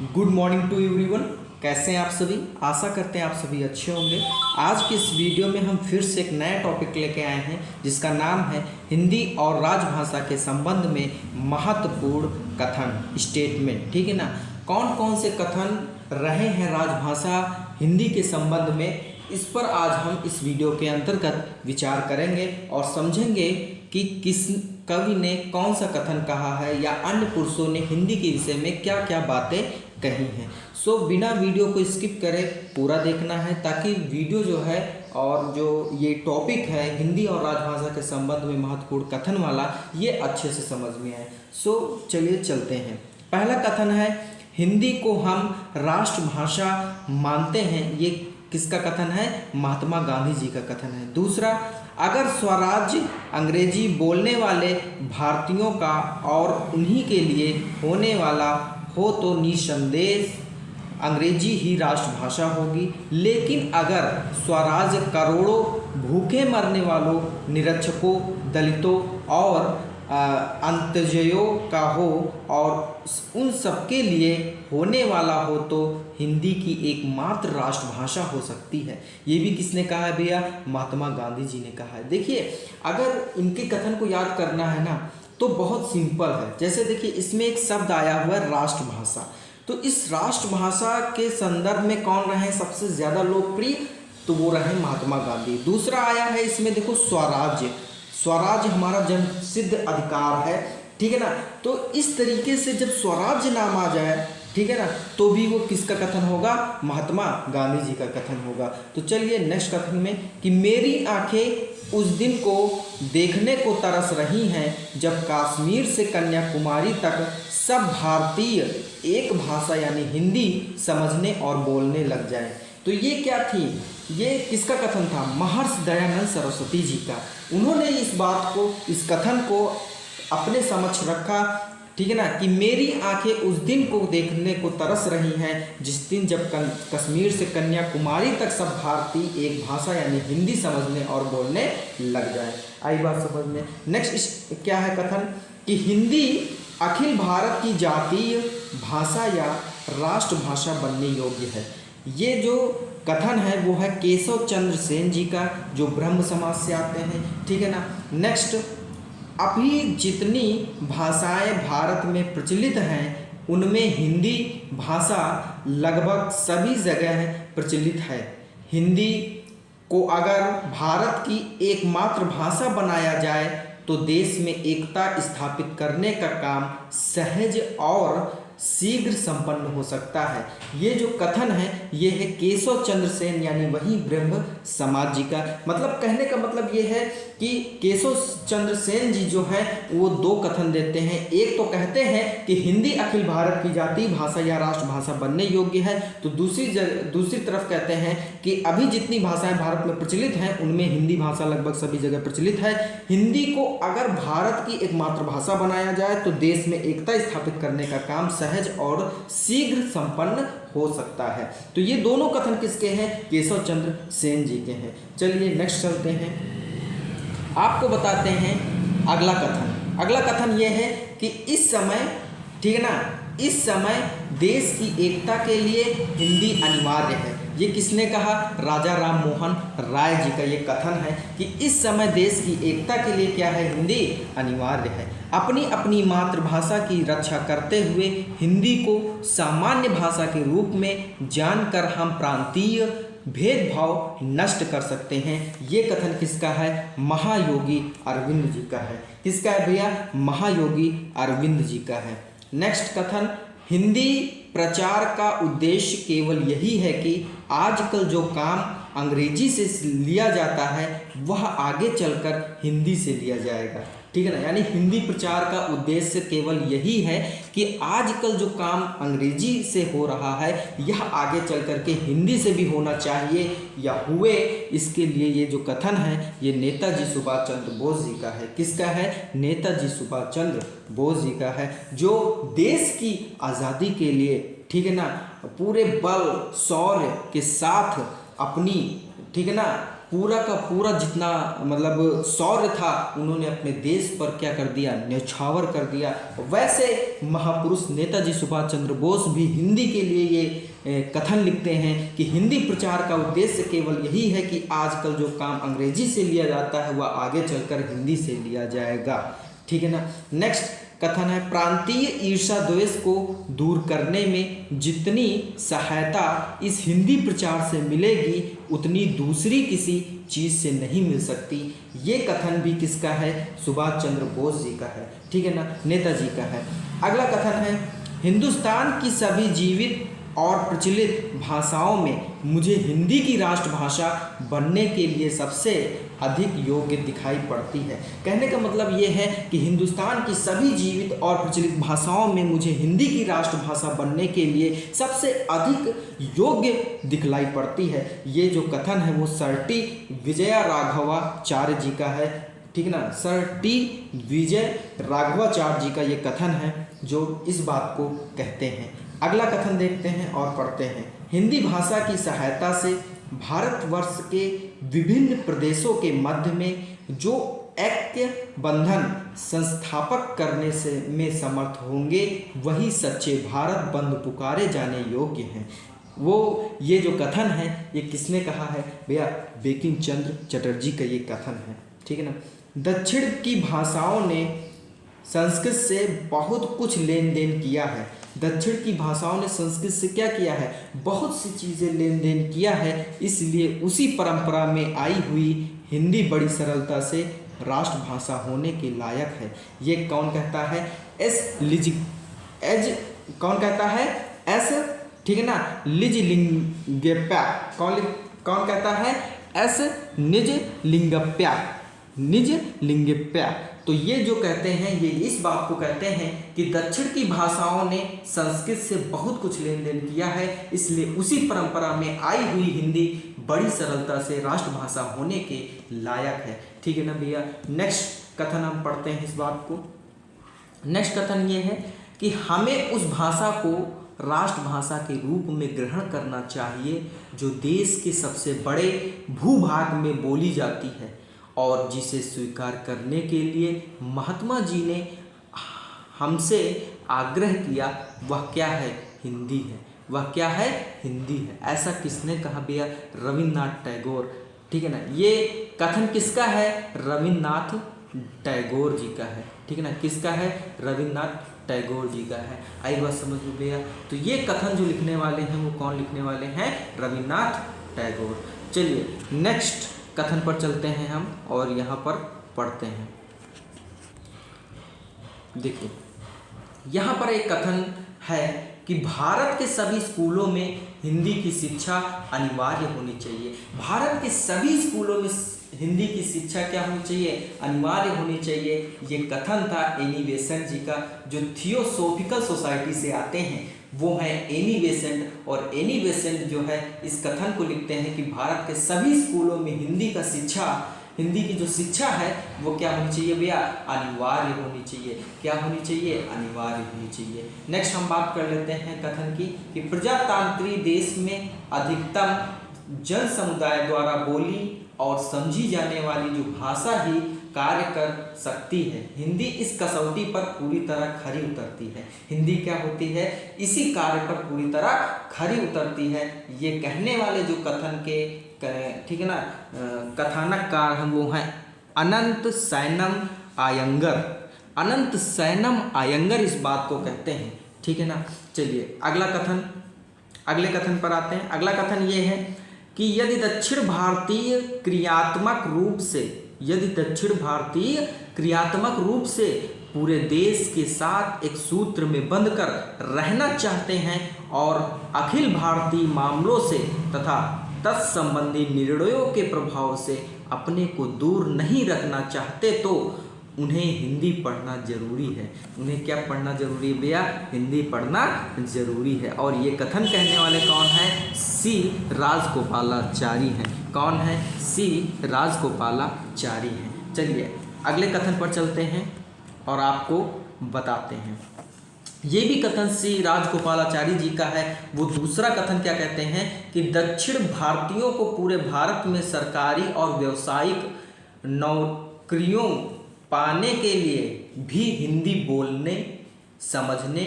Good morning to everyone. कैसे हैं आप सभी? आशा करते हैं आप सभी अच्छे होंगे। आज के इस वीडियो में हम फिर से एक नया टॉपिक लेके आए हैं जिसका नाम है हिंदी और राजभाषा के संबंध में महत्वपूर्ण कथन, स्टेटमेंट। ठीक है ना, कौन कौन से कथन रहे हैं राजभाषा हिंदी के संबंध में, इस पर आज हम इस वीडियो के अंतर्गत विचार करेंगे और समझेंगे कि किस कवि ने कौन सा कथन कहा है या अन्य पुरुषों ने हिंदी के विषय में क्या क्या बातें कही हैं। सो बिना वीडियो को स्किप करे पूरा देखना है ताकि वीडियो जो है और जो ये टॉपिक है हिंदी और राजभाषा के संबंध में महत्वपूर्ण कथन वाला, ये अच्छे से समझ में आए। सो चलिए चलते हैं। पहला कथन है, हिंदी को हम राष्ट्रभाषा मानते हैं। ये किसका कथन है? महात्मा गांधी जी का कथन है। दूसरा, अगर स्वराज्य अंग्रेजी बोलने वाले भारतीयों का और उन्हीं के लिए होने वाला हो तो निसंदेह अंग्रेजी ही राष्ट्रभाषा होगी, लेकिन अगर स्वराज्य करोड़ों भूखे मरने वालों, निरक्षकों, दलितों और अंतजयों का हो और उन सबके लिए होने वाला हो तो हिंदी की एकमात्र राष्ट्रभाषा हो सकती है। ये भी किसने कहा है भैया? महात्मा गांधी जी ने कहा है। देखिए, अगर इनके कथन को याद करना है ना तो बहुत सिंपल है। जैसे देखिए, इसमें एक शब्द आया हुआ है राष्ट्रभाषा, तो इस राष्ट्रभाषा के संदर्भ में कौन रहे सबसे ज़्यादा लोकप्रिय? तो वो रहे महात्मा गांधी। दूसरा आया है इसमें, देखो, स्वराज्य। स्वराज्य हमारा जन सिद्ध अधिकार है, ठीक है ना। तो इस तरीके से जब स्वराज्य नाम आ जाए, ठीक है ना, तो भी वो किसका कथन होगा? महात्मा गांधी जी का कथन होगा। तो चलिए नेक्स्ट कथन में कि मेरी आंखें उस दिन को देखने को तरस रही हैं जब कश्मीर से कन्याकुमारी तक सब भारतीय एक भाषा यानी हिंदी समझने और बोलने लग जाए। तो ये क्या थी? ये किसका कथन था? महर्षि दयानंद सरस्वती जी का। उन्होंने इस बात को, इस कथन को अपने समक्ष रखा, ठीक है ना, कि मेरी आंखें उस दिन को देखने को तरस रही हैं जिस दिन जब कश्मीर से कन्याकुमारी तक सब भारतीय एक भाषा यानी हिंदी समझने और बोलने लग जाए। आई बात समझ में? नेक्स्ट क्या है कथन कि हिंदी अखिल भारत की जातीय भाषा या राष्ट्रभाषा बनने योग्य है। ये जो कथन है वो है केशव चंद्र सेन जी का, जो ब्रह्म समाज से आते हैं, ठीक है ना। नेक्स्ट, अभी जितनी भाषाएं भारत में प्रचलित हैं उनमें हिंदी भाषा लगभग सभी जगह प्रचलित है। हिंदी को अगर भारत की एकमात्र भाषा बनाया जाए तो देश में एकता स्थापित करने का काम सहज और शीघ्र संपन्न हो सकता है। ये जो कथन है ये है केशव चंद्र सेन यानी वही ब्रह्म समाज जी का। मतलब कहने का मतलब ये है कि केशव चंद्र सेन जी जो है वो दो कथन देते हैं। एक तो कहते हैं कि हिंदी अखिल भारत की जातीय भाषा या राष्ट्रभाषा बनने योग्य है, तो दूसरी तरफ कहते हैं कि अभी जितनी भाषाएं भारत में प्रचलित हैं उनमें हिंदी भाषा लगभग सभी जगह प्रचलित है। हिंदी को अगर भारत की एकमात्र भाषा बनाया जाए तो देश में एकता स्थापित करने का काम सहज और शीघ्र संपन्न हो सकता है। तो ये दोनों कथन किसके हैं? केशव चंद्र सेन जी के हैं। चलिए नेक्स्ट चलते हैं, आपको बताते हैं अगला कथन। अगला कथन ये है कि इस समय, ठीक है ना, इस समय देश की एकता के लिए हिंदी अनिवार्य है। ये किसने कहा? राजा राम मोहन राय जी का ये कथन है कि इस समय देश की एकता के लिए क्या है? हिंदी अनिवार्य है। अपनी अपनी मातृभाषा की रक्षा करते हुए हिंदी को सामान्य भाषा के रूप में जानकर हम प्रांतीय भेदभाव नष्ट कर सकते हैं। ये कथन किसका है? महायोगी अरविंद जी का है। किसका है भैया? महायोगी अरविंद जी का है। नेक्स्ट कथन, हिंदी प्रचार का उद्देश्य केवल यही है कि आजकल जो काम अंग्रेजी से लिया जाता है वह आगे चलकर हिंदी से लिया जाएगा, ठीक है ना। यानी हिंदी प्रचार का उद्देश्य केवल यही है कि आजकल जो काम अंग्रेजी से हो रहा है यह आगे चल करके हिंदी से भी होना चाहिए या हुए। इसके लिए ये जो कथन है ये नेताजी सुभाष चंद्र बोस जी का है। किसका है? नेताजी सुभाष चंद्र बोस जी का है, जो देश की आज़ादी के लिए, ठीक है ना, पूरे बल शौर्य के साथ अपनी, ठीक है ना, पूरा का पूरा जितना मतलब शौर्य था उन्होंने अपने देश पर क्या कर दिया, न्यौछावर कर दिया। वैसे महापुरुष नेताजी सुभाष चंद्र बोस भी हिंदी के लिए ये कथन लिखते हैं कि हिंदी प्रचार का उद्देश्य केवल यही है कि आजकल जो काम अंग्रेजी से लिया जाता है वह आगे चलकर हिंदी से लिया जाएगा। ठीक है ना। नेक्स्ट कथन है, प्रांतीय ईर्षा द्वेष को दूर करने में जितनी सहायता इस हिंदी प्रचार से मिलेगी उतनी दूसरी किसी चीज़ से नहीं मिल सकती। ये कथन भी किसका है, सुभाष चंद्र बोस जी का है। ठीक है ना, नेताजी का है। अगला कथन है, हिंदुस्तान की सभी जीवित और प्रचलित भाषाओं में मुझे हिंदी की राष्ट्रभाषा बनने के लिए सबसे अधिक योग्य दिखाई पड़ती है। कहने का मतलब ये है कि हिंदुस्तान की सभी जीवित और प्रचलित भाषाओं में मुझे हिंदी की राष्ट्रभाषा बनने के लिए सबसे अधिक योग्य दिखलाई पड़ती है। ये जो कथन है वो सर टी विजया राघवाचार्य जी का है। ठीक है ना, सर टी विजय राघवाचार्य जी का ये कथन है जो इस बात को कहते हैं। अगला कथन देखते हैं और पढ़ते हैं, हिंदी भाषा की सहायता से भारतवर्ष के विभिन्न प्रदेशों के मध्य में जो ऐक्य बंधन संस्थापक करने से में समर्थ होंगे वही सच्चे भारत बंधु पुकारे जाने योग्य हैं। वो ये जो कथन है ये किसने कहा है भैया, बंकिम चंद्र चटर्जी का ये कथन है। ठीक है ना। दक्षिण की भाषाओं ने संस्कृत से बहुत कुछ लेन देन किया है। दक्षिण की भाषाओं ने संस्कृत से क्या किया है, बहुत सी चीज़ें लेन देन किया है। इसलिए उसी परंपरा में आई हुई हिंदी बड़ी सरलता से राष्ट्रभाषा होने के लायक है। ये कौन कहता है, कौन कहता है, एस, ठीक है ना, लिजलिंगप्या। कौन कहता है, एस निजलिंगप्या। तो ये जो कहते हैं ये इस बात को कहते हैं कि दक्षिण की भाषाओं ने संस्कृत से बहुत कुछ लेन देन किया है, इसलिए उसी परंपरा में आई हुई हिंदी बड़ी सरलता से राष्ट्रभाषा होने के लायक है। ठीक है ना भैया। नेक्स्ट कथन हम पढ़ते हैं इस बात को। नेक्स्ट कथन ये है कि हमें उस भाषा को राष्ट्रभाषा के रूप में ग्रहण करना चाहिए जो देश के सबसे बड़े भूभाग में बोली जाती है और जिसे स्वीकार करने के लिए महात्मा जी ने हमसे आग्रह किया। वह क्या है, हिंदी है। वह क्या है, हिंदी है। ऐसा किसने कहा भैया, रविन्द्रनाथ टैगोर। ठीक है ना। ये कथन किसका है, रविन्द्रनाथ टैगोर जी का है। ठीक है ना, किसका है, रविन्द्रनाथ टैगोर जी का है। आई बात समझ में भैया। तो ये कथन जो लिखने वाले हैं वो कौन लिखने वाले हैं, रविन्द्रनाथ टैगोर। चलिए नेक्स्ट कथन पर चलते हैं हम और यहाँ पर पढ़ते हैं। देखिए यहाँ पर एक कथन है कि भारत के सभी स्कूलों में हिंदी की शिक्षा अनिवार्य होनी चाहिए। भारत के सभी स्कूलों में हिंदी की शिक्षा क्या होनी चाहिए, अनिवार्य होनी चाहिए। ये कथन था एनी बेसेंट जी का, जो थियोसॉफिकल सोसाइटी से आते हैं। वो है एनी बेसेंट, और एनी बेसेंट जो है इस कथन को लिखते हैं कि भारत के सभी स्कूलों में हिंदी की जो शिक्षा है वो क्या होनी चाहिए भैया, अनिवार्य होनी चाहिए। क्या होनी चाहिए, अनिवार्य होनी चाहिए। नेक्स्ट हम बात कर लेते हैं कथन की कि प्रजातांत्रिक देश में अधिकतम जन समुदाय द्वारा बोली और समझी जाने वाली जो भाषा ही कार्य कर सकती है, हिंदी इस कसौटी पर पूरी तरह खरी उतरती है। हिंदी क्या होती है, इसी कार्य पर पूरी तरह खरी उतरती है। ये कहने वाले जो कथन के, ठीक है ना, कथानककार हम वो हैं अनंत सैनम आयंगर। अनंत सैनम आयंगर इस बात को कहते हैं। ठीक है ना। चलिए अगले कथन पर आते हैं। अगला कथन ये है कि यदि दक्षिण भारतीय क्रियात्मक रूप से पूरे देश के साथ एक सूत्र में बंधकर रहना चाहते हैं और अखिल भारतीय मामलों से तथा तत्संबंधी निर्णयों के प्रभाव से अपने को दूर नहीं रखना चाहते तो उन्हें हिंदी पढ़ना जरूरी है। उन्हें क्या पढ़ना जरूरी है भैया, हिंदी पढ़ना जरूरी है। और ये कथन कहने वाले कौन हैं, सी राजगोपालाचारी हैं। कौन है, सी राजगोपालाचारी हैं। चलिए अगले कथन पर चलते हैं और आपको बताते हैं। ये भी कथन श्री राजगोपालाचारी जी का है। वो दूसरा कथन क्या कहते हैं कि दक्षिण भारतीयों को पूरे भारत में सरकारी और व्यावसायिक नौकरियों पाने के लिए भी हिंदी बोलने, समझने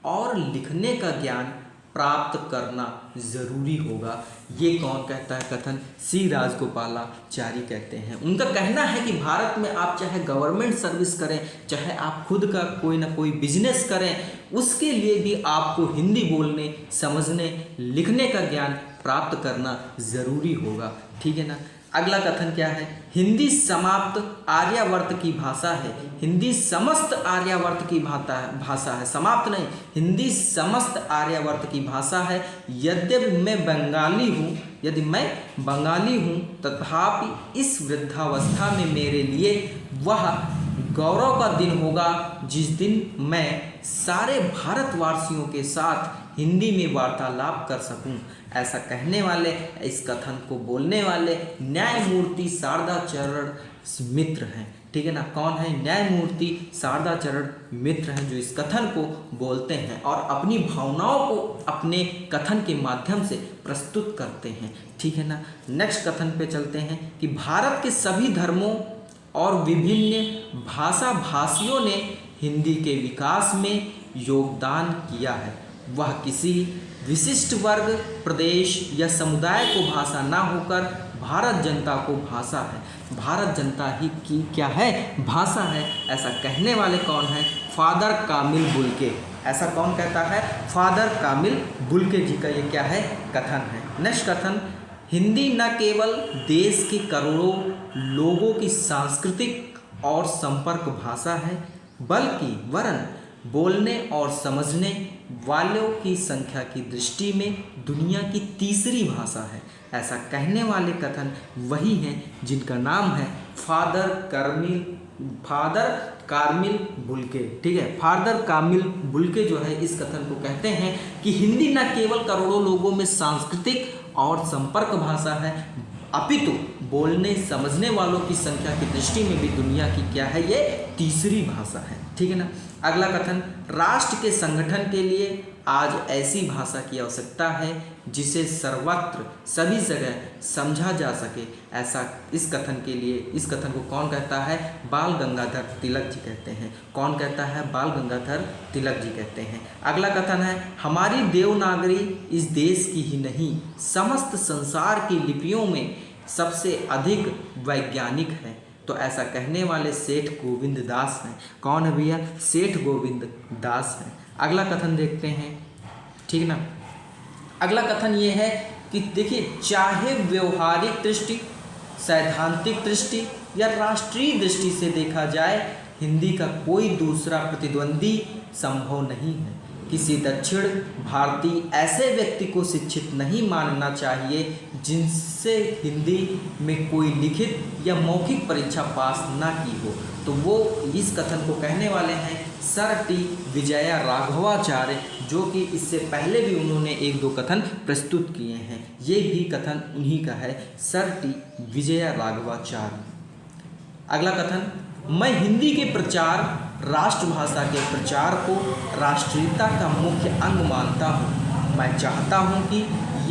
और लिखने का ज्ञान प्राप्त करना जरूरी होगा। ये कौन कहता है कथन? श्री राजगोपालाचारी कहते हैं। उनका कहना है कि भारत में आप चाहे गवर्नमेंट सर्विस करें, चाहे आप खुद का कोई ना कोई बिजनेस करें, उसके लिए भी आपको हिंदी बोलने, समझने, लिखने का ज्ञान प्राप्त करना ज़रूरी होगा। ठीक है ना। अगला कथन क्या है? हिंदी समाप्त आर्यावर्त की भाषा है। हिंदी समस्त आर्यावर्त की भाषा है, समाप्त नहीं, हिंदी समस्त आर्यावर्त की भाषा है। यद्यपि मैं बंगाली हूँ तथापि इस वृद्धावस्था में मेरे लिए वह गौरव का दिन होगा जिस दिन मैं सारे भारतवासियों के साथ हिंदी में वार्तालाप कर सकूं। ऐसा कहने वाले, इस कथन को बोलने वाले न्यायमूर्ति शारदाचरण मित्र हैं। ठीक है ना। कौन है? न्यायमूर्ति शारदाचरण मित्र हैं, जो इस कथन को बोलते हैं और अपनी भावनाओं को अपने कथन के माध्यम से प्रस्तुत करते हैं। ठीक है ना। नेक्स्ट कथन पे चलते हैं कि भारत के सभी धर्मों और विभिन्न भाषा भाषियों ने हिंदी के विकास में योगदान किया है। वह किसी विशिष्ट वर्ग, प्रदेश या समुदाय को भाषा ना होकर भारत जनता को भाषा है। भारत जनता ही की क्या है? भाषा है। ऐसा कहने वाले कौन है? फादर कामिल बुल्के। ऐसा कौन कहता है? फादर कामिल बुल्के जी का ये क्या है? कथन है। नेक्स्ट कथन, हिंदी न केवल देश के करोड़ों लोगों की सांस्कृतिक और संपर्क भाषा है, बल्कि वरन बोलने और समझने वालों की संख्या की दृष्टि में दुनिया की तीसरी भाषा है। ऐसा कहने वाले कथन वही हैं जिनका नाम है फादर कामिल बुल्के। ठीक है। फादर कामिल बुल्के जो है इस कथन को कहते हैं कि हिंदी न केवल करोड़ों लोगों में सांस्कृतिक और संपर्क भाषा है, अपितु बोलने समझने वालों की संख्या की दृष्टि में भी दुनिया की क्या है? ये तीसरी भाषा है। ठीक है ना। अगला कथन, राष्ट्र के संगठन के लिए आज ऐसी भाषा की आवश्यकता है जिसे सर्वत्र सभी जगह समझा जा सके। ऐसा इस कथन को कौन कहता है? बाल गंगाधर तिलक जी कहते हैं। कौन कहता है? बाल गंगाधर तिलक जी कहते हैं। अगला कथन है, हमारी देवनागरी इस देश की ही नहीं समस्त संसार की लिपियों में सबसे अधिक वैज्ञानिक है। तो ऐसा कहने वाले सेठ गोविंद दास हैं। कौन है भैया? सेठ गोविंद दास हैं। अगला कथन देखते हैं। ठीक ना। अगला कथन ये है कि देखिए, चाहे व्यवहारिक दृष्टि, सैद्धांतिक दृष्टि या राष्ट्रीय दृष्टि से देखा जाए, हिंदी का कोई दूसरा प्रतिद्वंदी संभव नहीं है। किसी दक्षिण भारतीय ऐसे व्यक्ति को शिक्षित नहीं मानना चाहिए जिनसे हिंदी में कोई लिखित या मौखिक परीक्षा पास ना की हो। तो वो इस कथन को कहने वाले हैं सर टी विजया राघवाचार्य, जो कि इससे पहले भी उन्होंने एक दो कथन प्रस्तुत किए हैं। ये भी कथन उन्हीं का है, सर टी विजया राघवाचार्य। अगला कथन, मैं हिंदी के प्रचार, राष्ट्रभाषा के प्रचार को राष्ट्रीयता का मुख्य अंग मानता हूँ। मैं चाहता हूँ कि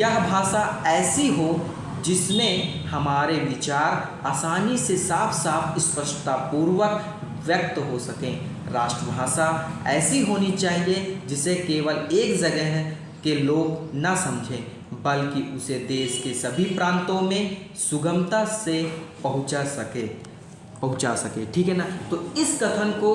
यह भाषा ऐसी हो जिसमें हमारे विचार आसानी से साफ स्पष्टतापूर्वक व्यक्त हो सकें। राष्ट्रभाषा ऐसी होनी चाहिए जिसे केवल एक जगह के लोग न समझें, बल्कि उसे देश के सभी प्रांतों में सुगमता से पहुँचा सके। ठीक है ना। तो इस कथन को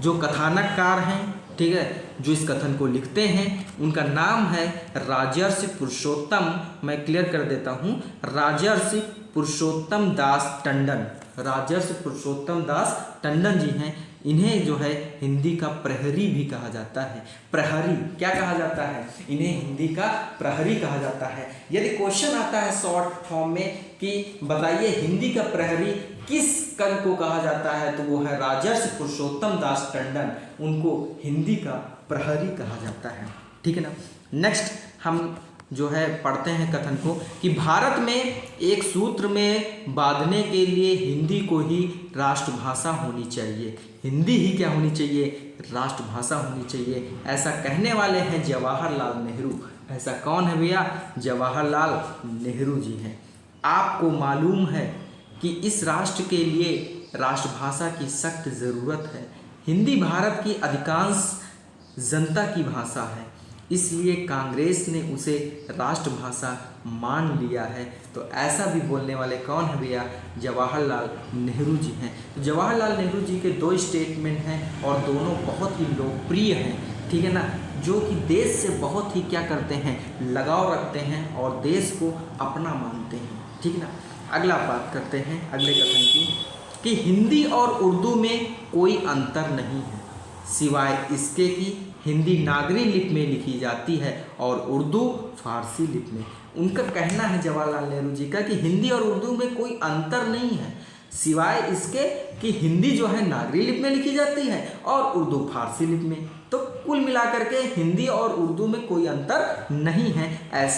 जो कथानककार हैं, ठीक है, जो इस कथन को लिखते हैं, उनका नाम है राजर्षि पुरुषोत्तम। मैं क्लियर कर देता हूँ, राजर्षि पुरुषोत्तम दास टंडन। राजर्षि पुरुषोत्तम दास टंडन जी हैं। इन्हें जो है हिंदी का प्रहरी भी कहा जाता है। प्रहरी क्या कहा जाता है? इन्हें हिंदी का प्रहरी कहा जाता है। यदि क्वेश्चन आता है शॉर्ट फॉर्म में कि बताइए हिंदी का प्रहरी किस कल को कहा जाता है, तो वो है राजर्षि पुरुषोत्तम दास टंडन। उनको हिंदी का प्रहरी कहा जाता है। ठीक है ना। नेक्स्ट हम जो है पढ़ते हैं कथन को कि भारत में एक सूत्र में बांधने के लिए हिंदी को ही राष्ट्रभाषा होनी चाहिए। हिंदी ही क्या होनी चाहिए? राष्ट्रभाषा होनी चाहिए। ऐसा कहने वाले हैं जवाहरलाल नेहरू। ऐसा कौन है भैया? जवाहरलाल नेहरू जी हैं। आपको मालूम है कि इस राष्ट्र के लिए राष्ट्रभाषा की सख्त ज़रूरत है। हिंदी भारत की अधिकांश जनता की भाषा है, इसलिए कांग्रेस ने उसे राष्ट्रभाषा मान लिया है। तो ऐसा भी बोलने वाले कौन है भैया? जवाहरलाल नेहरू जी हैं। तो जवाहरलाल नेहरू जी के 2 स्टेटमेंट हैं और दोनों बहुत ही लोकप्रिय हैं, ठीक है ना, जो कि देश से बहुत ही क्या करते हैं, लगाव रखते हैं और देश को अपना मानते हैं, ठीक है ना। अगला बात करते हैं अगले कथन की कि हिंदी और उर्दू में कोई अंतर नहीं है, सिवाय इसके कि हिंदी नागरी लिपि में लिखी जाती है और उर्दू फारसी लिपि में। उनका कहना है जवाहरलाल नेहरू जी का कि हिंदी और उर्दू में कोई अंतर नहीं है, सिवाय इसके कि हिंदी जो है नागरी लिपि में लिखी जाती है और उर्दू फारसी लिपि में। तो कुल मिलाकर के हिंदी और उर्दू में कोई अंतर नहीं है।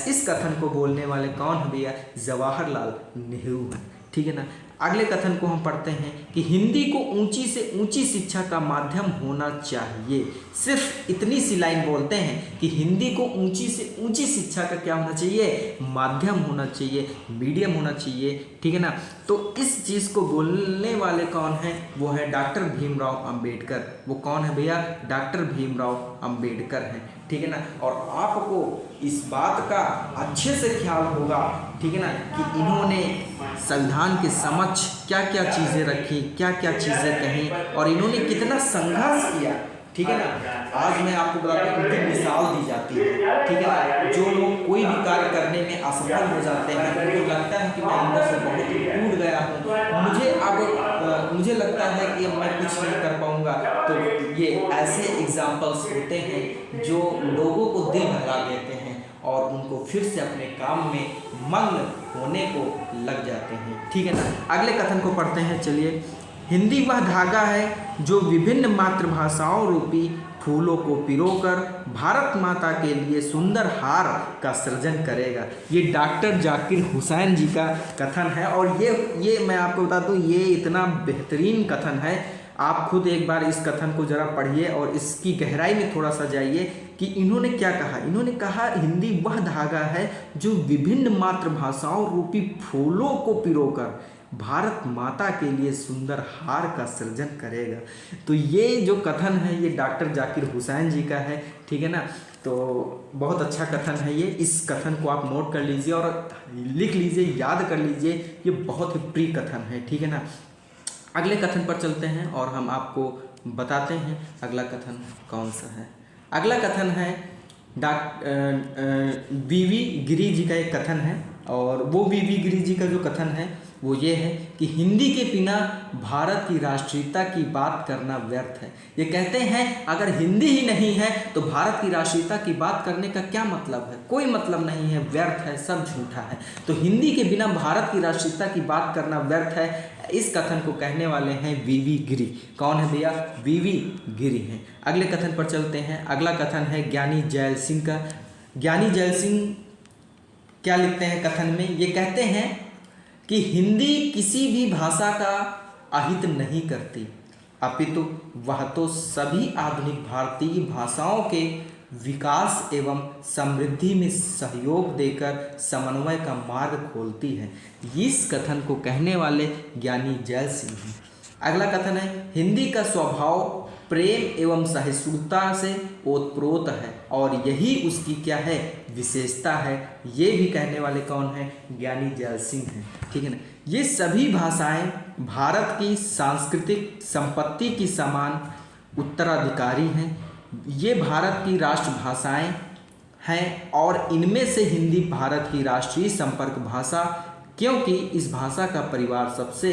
इस कथन को बोलने वाले कौन है भैया? जवाहरलाल नेहरू हैं, ठीक है ना। अगले कथन को हम पढ़ते हैं कि हिंदी को ऊंची से ऊंची शिक्षा का माध्यम होना चाहिए। सिर्फ इतनी सी लाइन बोलते हैं कि हिंदी को ऊंची से ऊंची शिक्षा का क्या होना चाहिए? माध्यम होना चाहिए, मीडियम होना चाहिए, ठीक है ना। तो इस चीज़ को बोलने वाले कौन हैं? वो है डॉक्टर भीमराव अंबेडकर। वो कौन है भैया? डॉक्टर भीमराव अंबेडकर हैं, ठीक है ना। और आपको इस बात का अच्छे से ख्याल होगा, ठीक है ना, कि इन्होंने संविधान के समक्ष क्या क्या चीज़ें रखी, क्या क्या चीज़ें कहीं और इन्होंने कितना संघर्ष किया, ठीक है ना। आज मैं आपको बताता हूँ, उनकी मिसाल दी जाती है, ठीक है ना। जो लोग कोई भी कार्य करने में असफल हो जाते हैं, उनको लगता है कि मैं अंदर से बहुत टूट गया हूँ, मुझे लगता है कि अब मैं कुछ नहीं कर पाऊँगा। तो ये ऐसे एग्जाम्पल्स होते हैं जो लोगों को दिल बहला देते हैं और उनको फिर से अपने काम में मग्न होने को लग जाते हैं, ठीक है ना। अगले कथन को पढ़ते हैं, चलिए। हिंदी वह धागा है जो विभिन्न मातृभाषाओं रूपी फूलों को पिरोकर भारत माता के लिए सुंदर हार का सृजन करेगा। ये डॉक्टर जाकिर हुसैन जी का कथन है और ये मैं आपको बता दूं, ये इतना बेहतरीन कथन है। आप खुद एक बार इस कथन को जरा पढ़िए और इसकी गहराई में थोड़ा सा जाइए कि इन्होंने क्या कहा। इन्होंने कहा हिंदी वह धागा है जो विभिन्न मातृभाषाओं रूपी फूलों को पिरोकर भारत माता के लिए सुंदर हार का सृजन करेगा। तो ये जो कथन है ये डॉक्टर जाकिर हुसैन जी का है, ठीक है ना। तो बहुत अच्छा कथन है ये। इस कथन को आप नोट कर लीजिए और लिख लीजिए, याद कर लीजिए, ये बहुत ही प्रिय कथन है, ठीक है ना। अगले कथन पर चलते हैं और हम आपको बताते हैं अगला कथन कौन सा है। अगला कथन है वीवी गिरी जी का एक कथन है और वो वीवी गिरी जी का जो कथन है वो ये है कि हिंदी के बिना भारत की राष्ट्रीयता की बात करना व्यर्थ है। ये कहते हैं अगर हिंदी ही नहीं है तो भारत की राष्ट्रीयता की बात करने का क्या मतलब है? कोई मतलब नहीं है, व्यर्थ है, सब झूठा है। तो हिंदी के बिना भारत की राष्ट्रीयता की बात करना व्यर्थ है। इस कथन को कहने वाले हैं वीवी गिरी। कौन है भैया? वीवी गिरी हैं। अगले कथन पर चलते हैं। अगला कथन है ज्ञानी जैल सिंह का। ज्ञानी जैल सिंह क्या लिखते हैं कथन में? ये कहते हैं कि हिंदी किसी भी भाषा का अहित नहीं करती, अपितु वह तो सभी आधुनिक भारतीय भाषाओं के विकास एवं समृद्धि में सहयोग देकर समन्वय का मार्ग खोलती है। इस कथन को कहने वाले ज्ञानी जैल सिंह हैं। अगला कथन है हिंदी का स्वभाव प्रेम एवं सहिष्णुता से ओतप्रोत है और यही उसकी क्या है? विशेषता है। ये भी कहने वाले कौन हैं? ज्ञानी जैल सिंह हैं, ठीक है ना। ये सभी भाषाएं भारत की सांस्कृतिक संपत्ति की समान उत्तराधिकारी हैं। ये भारत की राष्ट्रभाषाएं हैं और इनमें से हिंदी भारत की राष्ट्रीय संपर्क भाषा, क्योंकि इस भाषा का परिवार सबसे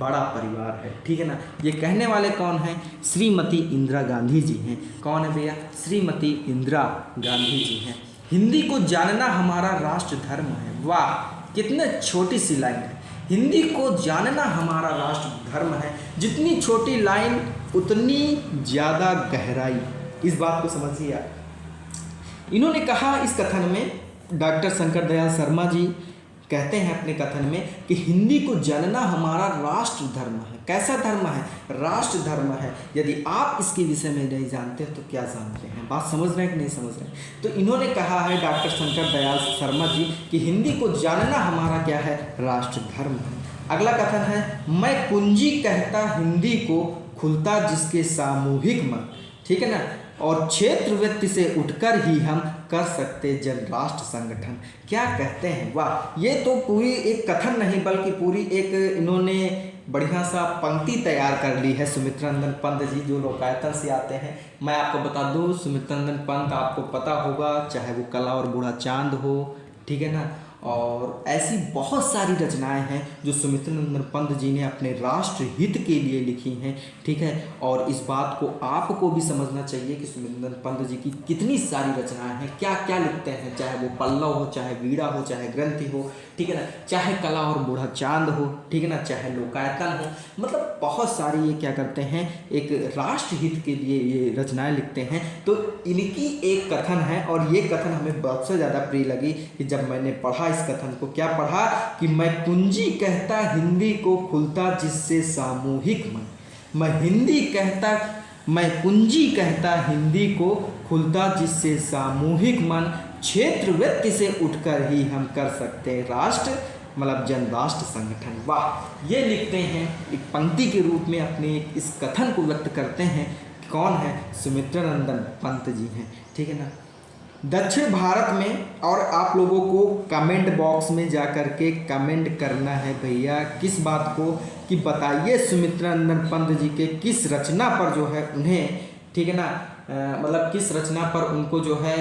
बड़ा परिवार है, ठीक है ना। ये कहने वाले कौन हैं? श्रीमती इंदिरा गांधी जी हैं। कौन है भैया? श्रीमती इंदिरा गांधी जी हैं। हिंदी को जानना हमारा राष्ट्र धर्म है। वाह, कितने छोटी सी लाइन है। हिंदी को जानना हमारा राष्ट्र धर्म है। जितनी छोटी लाइन उतनी ज़्यादा गहराई। इस बात को समझिए आप। इन्होंने कहा इस कथन में डॉक्टर शंकर दयाल शर्मा जी कहते हैं अपने कथन में कि हिंदी को जानना हमारा राष्ट्र धर्म है। कैसा धर्म है? राष्ट्र धर्म है। यदि आप इसके विषय में नहीं जानते तो क्या जानते हैं? बात समझ रहे हैं कि नहीं समझ रहे हैं? तो इन्होंने कहा है डॉक्टर शंकर दयाल शर्मा जी कि हिंदी को जानना हमारा क्या है? राष्ट्र धर्म है। अगला कथन है, मैं कुंजी कहता हिंदी को, खुलता जिसके सामूहिक मन। ठीक है ना। और क्षेत्र व्यक्ति से उठकर ही हम कर सकते जन राष्ट्र संगठन। क्या कहते हैं? वाह! ये तो पूरी एक कथन नहीं बल्कि पूरी एक इन्होंने बढ़िया सा पंक्ति तैयार कर ली है सुमित्रानंदन पंत जी, जो लोकायतन से आते हैं। मैं आपको बता दूं, सुमित्रानंदन पंत आपको पता होगा, चाहे वो कला और बूढ़ा चांद हो, ठीक है ना, और ऐसी बहुत सारी रचनाएं हैं जो सुमित्रानंदन पंत जी ने अपने राष्ट्र हित के लिए लिखी हैं। ठीक है। और इस बात को आपको भी समझना चाहिए कि सुमित्रानंदन पंत जी की कितनी सारी रचनाएं हैं, क्या क्या लिखते हैं, चाहे वो पल्लव हो, चाहे वीड़ा हो, चाहे ग्रंथि हो, ठीक है ना, चाहे कला और बूढ़ा चांद हो, ठीक है ना, चाहे लोकायतन हो, मतलब बहुत सारी ये क्या करते हैं, एक राष्ट्र हित के लिए ये रचनाएं लिखते हैं। तो इनकी एक कथन है और ये कथन हमें सबसे ज़्यादा प्रिय लगी कि जब मैंने पढ़ा इस कथन को, क्या पढ़ा कि मैं कुंजी कहता हिंदी को, खुलता जिससे सामूहिक मन। मैं कुंजी कहता हिंदी को, खुलता जिससे सामूहिक मन, क्षेत्र व्यक्ति से उठकर ही हम कर सकते हैं राष्ट्र, मतलब जन राष्ट्र संगठन। वाह! ये लिखते हैं एक पंक्ति के रूप में अपने इस कथन को व्यक्त करते हैं। कौन है? सुमित्रानंदन पंत जी हैं। ठीक है ना। दक्षिण भारत में, और आप लोगों को कमेंट बॉक्स में जा कर के कमेंट करना है भैया, किस बात को, कि बताइए सुमित्रानंदन पंत जी के किस रचना पर जो है उन्हें, ठीक है ना, मतलब किस रचना पर उनको जो है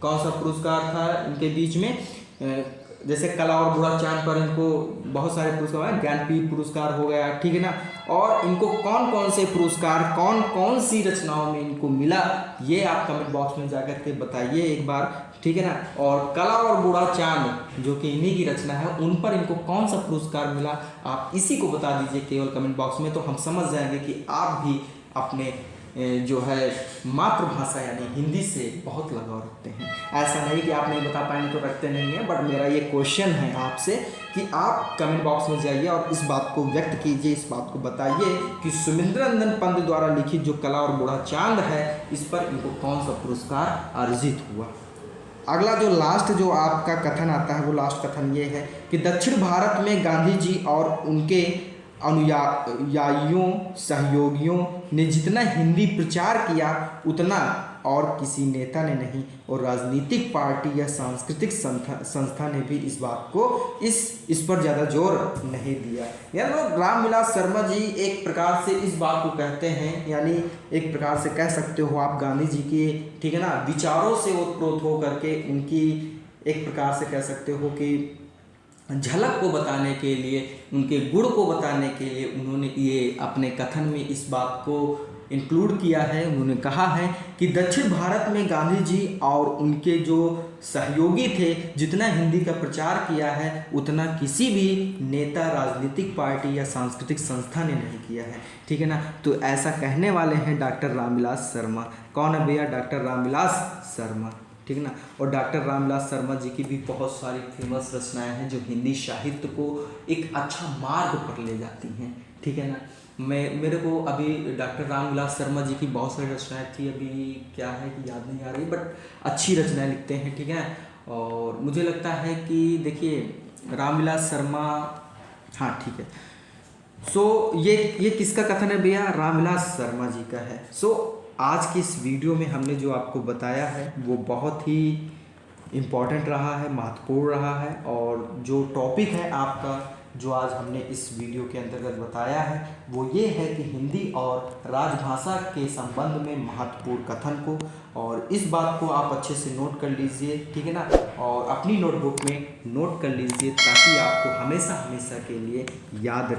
कौन सा पुरस्कार था इनके बीच में। जैसे कला और बूढ़ा चांद पर इनको बहुत सारे पुरस्कार हैं, ज्ञानपीठ पुरस्कार हो गया, ठीक है ना, और इनको कौन कौन से पुरस्कार, कौन कौन सी रचनाओं में इनको मिला, ये आप कमेंट बॉक्स में जाकर के बताइए एक बार, ठीक है ना। और कला और बूढ़ा चांद जो कि इन्हीं की रचना है, उन पर इनको कौन सा पुरस्कार मिला, आप इसी को बता दीजिए केवल कमेंट बॉक्स में, तो हम समझ जाएंगे कि आप भी अपने जो है मातृभाषा यानी हिंदी से बहुत लगाव रखते हैं। ऐसा नहीं कि आप नहीं बता पाएंगे तो रखते नहीं हैं, बट मेरा ये क्वेश्चन है आपसे कि आप कमेंट बॉक्स में जाइए और इस बात को व्यक्त कीजिए, इस बात को बताइए कि सुमित्रानंदन पंत द्वारा लिखित जो कला और बूढ़ा चांद है, इस पर इनको कौन सा पुरस्कार अर्जित हुआ। अगला जो लास्ट जो आपका कथन आता है, वो लास्ट कथन ये है कि दक्षिण भारत में गांधी जी और उनके अनुयायियों सहयोगियों ने जितना हिंदी प्रचार किया उतना और किसी नेता ने नहीं, और राजनीतिक पार्टी या सांस्कृतिक संस्था ने भी इस बात को इस पर ज़्यादा जोर नहीं दिया। यानी रामविलास शर्मा जी एक प्रकार से इस बात को कहते हैं, यानी एक प्रकार से कह सकते हो आप गांधी जी के, ठीक है ना, विचारों से ओतप्रोत हो करके उनकी एक प्रकार से कह सकते हो कि झलक को बताने के लिए, उनके गुण को बताने के लिए उन्होंने ये अपने कथन में इस बात को इंक्लूड किया है। उन्होंने कहा है कि दक्षिण भारत में गांधी जी और उनके जो सहयोगी थे जितना हिंदी का प्रचार किया है उतना किसी भी नेता, राजनीतिक पार्टी या सांस्कृतिक संस्था ने नहीं किया है, ठीक है ना। तो ऐसा कहने वाले हैं डॉक्टर रामविलास शर्मा। कौन है भैया? डॉक्टर रामविलास शर्मा, ठीक है ना। और डॉक्टर रामविलास शर्मा जी की भी बहुत सारी फेमस रचनाएं हैं जो हिंदी साहित्य को एक अच्छा मार्ग पर ले जाती हैं, ठीक है ना। मेरे को अभी डॉक्टर रामविलास शर्मा जी की बहुत सारी रचनाएं थी, अभी क्या है कि याद नहीं आ रही, बट अच्छी रचनाएं लिखते हैं, ठीक है। और मुझे लगता है कि देखिए रामविलास शर्मा, हाँ ठीक है। सो ये किसका कथन है भैया? रामविलास शर्मा जी का है। सो आज की इस वीडियो में हमने जो आपको बताया है वो बहुत ही इम्पॉर्टेंट रहा है, महत्वपूर्ण रहा है, और जो टॉपिक है आपका जो आज हमने इस वीडियो के अंतर्गत बताया है वो ये है कि हिंदी और राजभाषा के संबंध में महत्वपूर्ण कथन को, और इस बात को आप अच्छे से नोट कर लीजिए, ठीक है ना, और अपनी नोटबुक में नोट कर लीजिए ताकि आपको हमेशा के लिए याद रहे।